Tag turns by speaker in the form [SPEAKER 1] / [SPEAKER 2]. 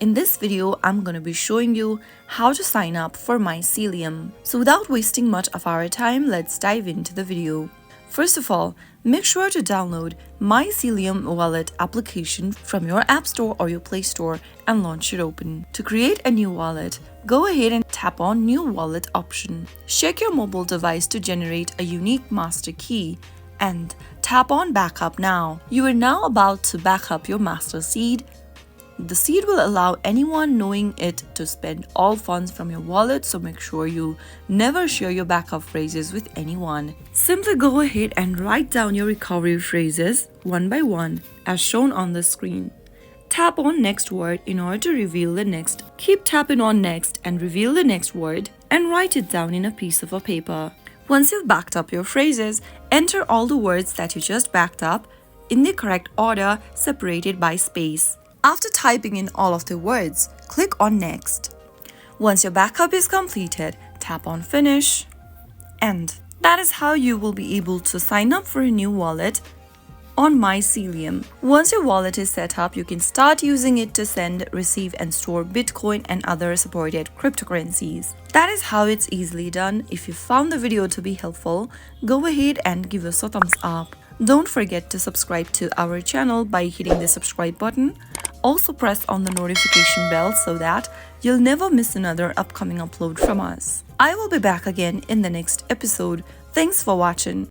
[SPEAKER 1] In this video, I'm going to be showing you how to sign up for Mycelium. So without wasting much of our time, let's dive into the video. First of all, make sure to download Mycelium Wallet application from your App Store or your Play Store and launch it open. To create a new wallet, go ahead and tap on New Wallet option. Check your mobile device to generate a unique master key and tap on Backup now. You are now about to back up your master seed. The seed will allow anyone knowing it to spend all funds from your wallet, so make sure you never share your backup phrases with anyone. Simply go ahead and write down your recovery phrases one by one as shown on the screen. Tap on next word in order to reveal the next. Keep tapping on next and reveal the next word and write it down in a piece of paper. Once you've backed up your phrases, enter all the words that you just backed up in the correct order separated by space. After typing in all of the words, click on Next. Once your backup is completed, tap on Finish. And that is how you will be able to sign up for a new wallet on Mycelium. Once your wallet is set up, you can start using it to send, receive, and store Bitcoin and other supported cryptocurrencies. That is how it's easily done. If you found the video to be helpful, go ahead and give us a thumbs up. Don't forget to subscribe to our channel by hitting the subscribe button. Also press on the notification bell so that you'll never miss another upcoming upload from us. I will be back again in the next episode. Thanks for watching.